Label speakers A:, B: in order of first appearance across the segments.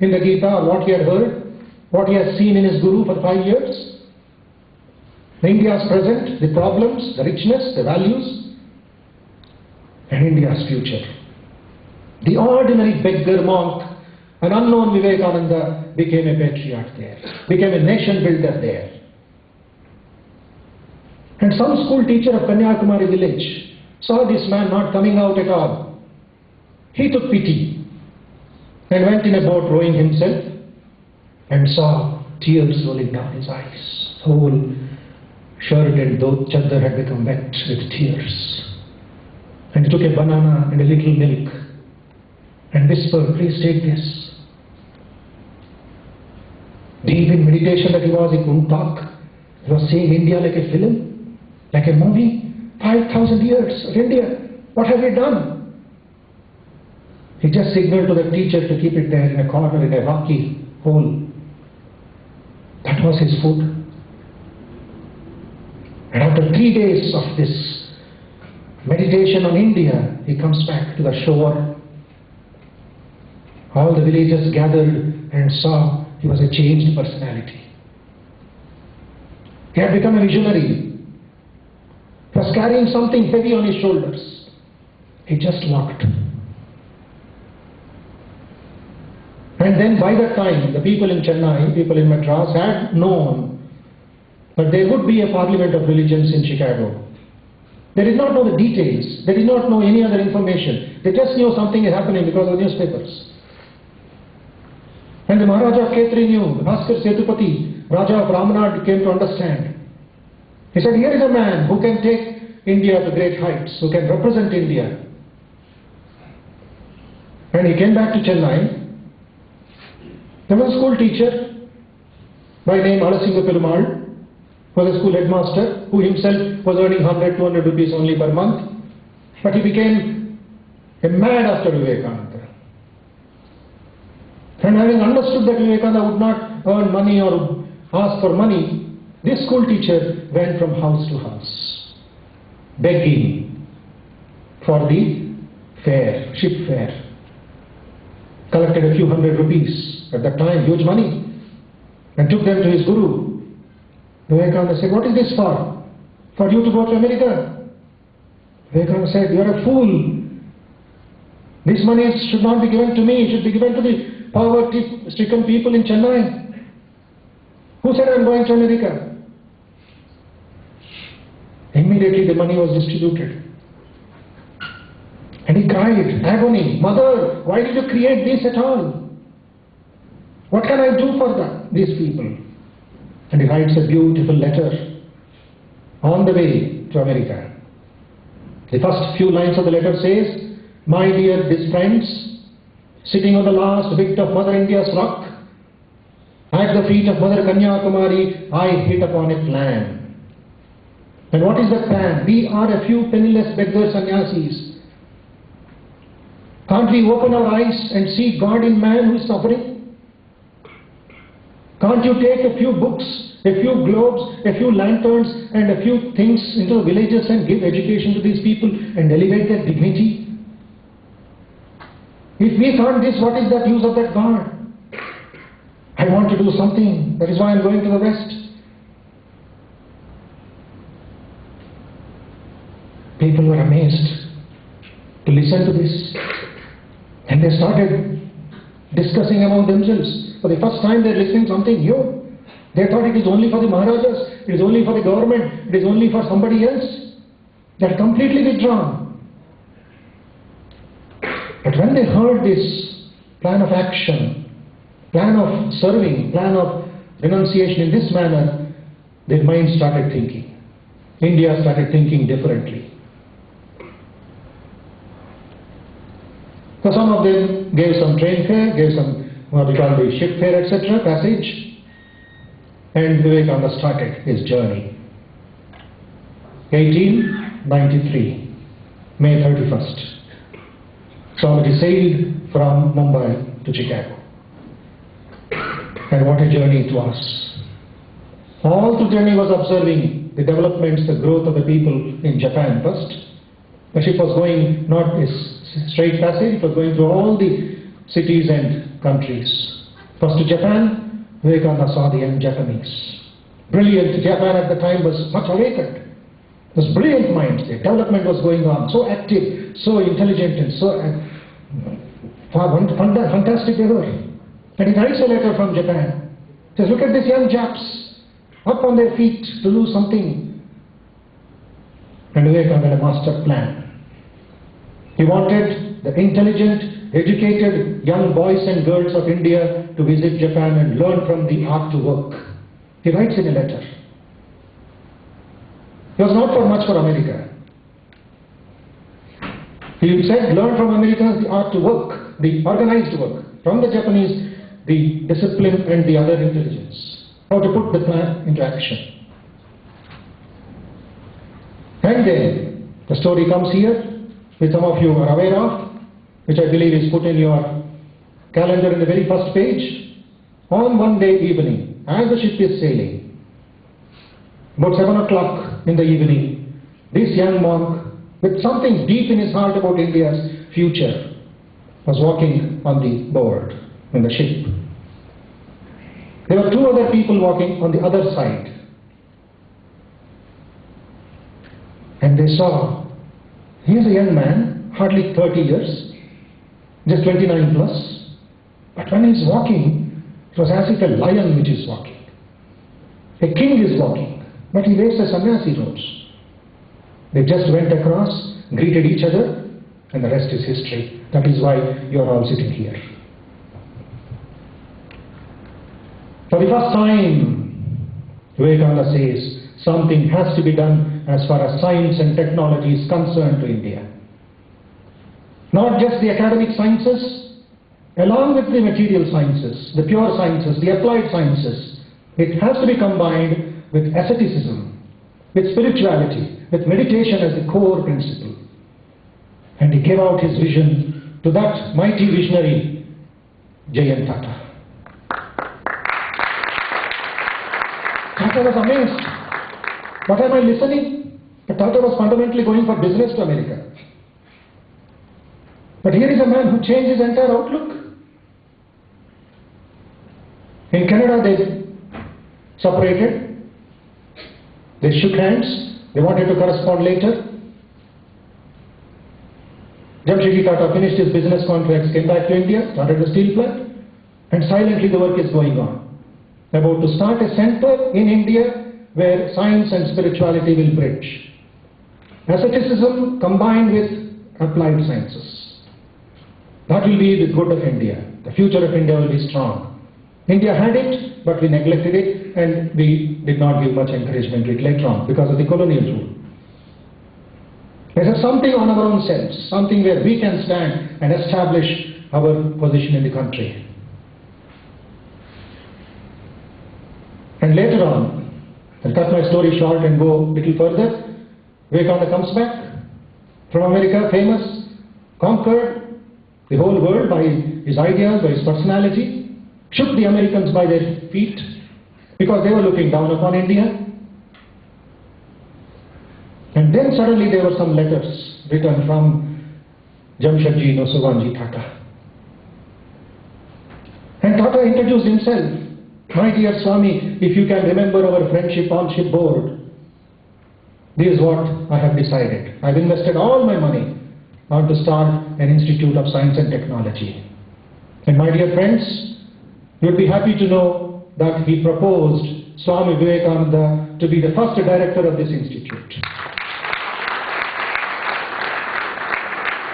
A: in the Gita, or what he had heard, what he has seen in his Guru for 5 years? India's present, the problems, the richness, the values, and India's future. The ordinary beggar monk, an unknown Vivekananda, became a patriarch there, became a nation builder there. And some school teacher of Kanyakumari village saw this man not coming out at all. He took pity and went in a boat rowing himself and saw tears rolling down his eyes. Whole shirt and chadar had become wet with tears. And he took a banana and a little milk and whispered, "Please take this." Deep in meditation that he was, he couldn't talk. He was seeing India like a film, like a movie. 5,000 years of India. What have we done? He just signaled to the teacher to keep it there in a corner in a rocky hole. That was his food. And after 3 days of this meditation on India, he comes back to the shore. All the villagers gathered and saw he was a changed personality. He had become a visionary. He was carrying something heavy on his shoulders. He just walked. And then by that time, the people in Chennai, people in Madras had known that there would be a parliament of religions in Chicago. They did not know the details. They did not know any other information. They just knew something is happening because of newspapers. And the Maharaja of Khetri knew, Bhaskar Setupati, Raja of Ramanad, came to understand. He said, here is a man who can take India to great heights, who can represent India. And he came back to Chennai. There was a school teacher by name Alasinga Perumal, who was a school headmaster, who himself was earning 100, 200 rupees only per month. But he became a mad after Vivekananda. And having understood that Vivekananda would not earn money or ask for money, this school teacher went from house to house, begging for the fare, ship fare. Collected a few hundred rupees, at that time huge money, and took them to his Guru. Vivekananda said, what is this for? For you to go to America? Vivekananda said, you are a fool. This money should not be given to me, it should be given to the poverty-stricken people in Chennai. Who said I am going to America? Immediately the money was distributed. And he cried, agony, Mother, why did you create this at all? What can I do for these people? And he writes a beautiful letter on the way to America. The first few lines of the letter says, my dear friends, sitting on the last bit of Mother India's rock, at the feet of Mother Kanyakumari, I hit upon a plan. And what is that plan? We are a few penniless beggars sannyasis. Can't we open our eyes and see God in man who is suffering? Can't you take a few books, a few globes, a few lanterns and a few things into the villages and give education to these people and elevate their dignity? If we can't this, what is that use of that God? I want to do something. That is why I am going to the West. People were amazed to listen to this. And they started discussing among themselves. For the first time they are listening something new. They thought it is only for the Maharajas, it is only for the government, it is only for somebody else. They are completely withdrawn. But when they heard this plan of action, plan of serving, plan of renunciation in this manner, their minds started thinking. India started thinking differently. So some of them gave some train fare, gave some what we call the ship fare, etc., passage, and Vivekananda started his journey. 1893, May 31st. Swamiji sailed from Mumbai to Chicago. And what a journey it was. All through the journey was observing the developments, the growth of the people in Japan first. The ship was going not a straight passage, it was going through all the cities and countries. First to Japan, Vivekananda saw the young Japanese. Brilliant. Japan at the time was much awakened. It was brilliant minds. The development was going on, so active, so intelligent, and so fantastic they were. And he writes a letter from Japan. He says, look at these young Japs, up on their feet to do something. And Vivekananda had a master plan. He wanted the intelligent, educated young boys and girls of India to visit Japan and learn from the art to work. He writes in a letter. He was not for much for America. He said, learn from Americans the art to work, the organized work. From the Japanese, the discipline and the other intelligence. How to put the plan into action. And then, the story comes here, which some of you are aware of, which I believe is put in your calendar in the very first page. On one day evening, as the ship is sailing, about 7 o'clock in the evening, this young monk, with something deep in his heart about India's future, was walking on the board in the ship. There were 2 other people walking on the other side. And they saw, he is a young man, hardly 30 years, just 29 plus. But when he is walking, it was as if a lion which is walking. A king is walking, but he wears a sannyasi robes. They just went across, greeted each other, and the rest is history. That is why you are all sitting here. For the first time, Vivekananda says, something has to be done as far as science and technology is concerned to India. Not just the academic sciences, along with the material sciences, the pure sciences, the applied sciences. It has to be combined with asceticism, with spirituality, with meditation as the core principle. And he gave out his vision to that mighty visionary, J.N. Tata. Tata was amazed. What am I listening? But Tata was fundamentally going for business to America. But here is a man who changed his entire outlook. In Canada they separated. They shook hands. They wanted to correspond later. Jamshedji Tata finished his business contracts, came back to India, started a steel plant, and silently the work is going on. About to start a center in India where science and spirituality will bridge. Asceticism combined with applied sciences. That will be the good of India. The future of India will be strong. India had it, but we neglected it and we did not give much encouragement to it later on because of the colonial rule. Let us have something on our own selves, something where we can stand and establish our position in the country. And later on, I'll cut my story short and go a little further. Vivekananda comes back from America, famous, conquered the whole world by his ideas, by his personality, shook the Americans by their feet because they were looking down upon India. And then suddenly there were some letters written from Jamshedji Nosovanji Tata. And Tata introduced himself. My dear Swami, if you can remember our friendship on shipboard, this is what I have decided. I've invested all my money on to start an institute of science and technology. And my dear friends, you'll be happy to know that he proposed Swami Vivekananda to be the first director of this institute.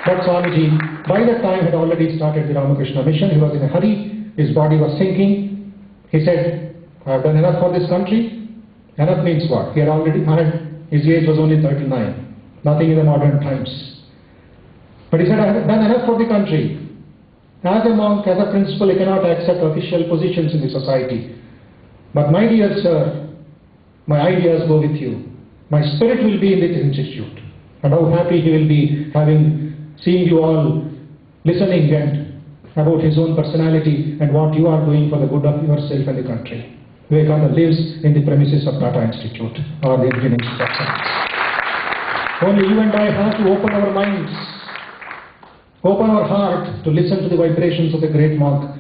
A: But Swamiji, by that time, had already started the Ramakrishna mission. He was in a hurry. His body was sinking. He said, I have done enough for this country. Enough means what? He had already his age was only 39. Nothing in the modern times. But he said, I have done enough for the country. As a monk, as a principal, I cannot accept official positions in the society. But my dear sir, my ideas go with you. My spirit will be in this institute. And how happy he will be seeing you all listening and about his own personality and what you are doing for the good of yourself and the country. Vivekananda lives in the premises of Tata Institute or the Indian Institute of Science. Only you and I have to open our minds, open our heart to listen to the vibrations of the great monk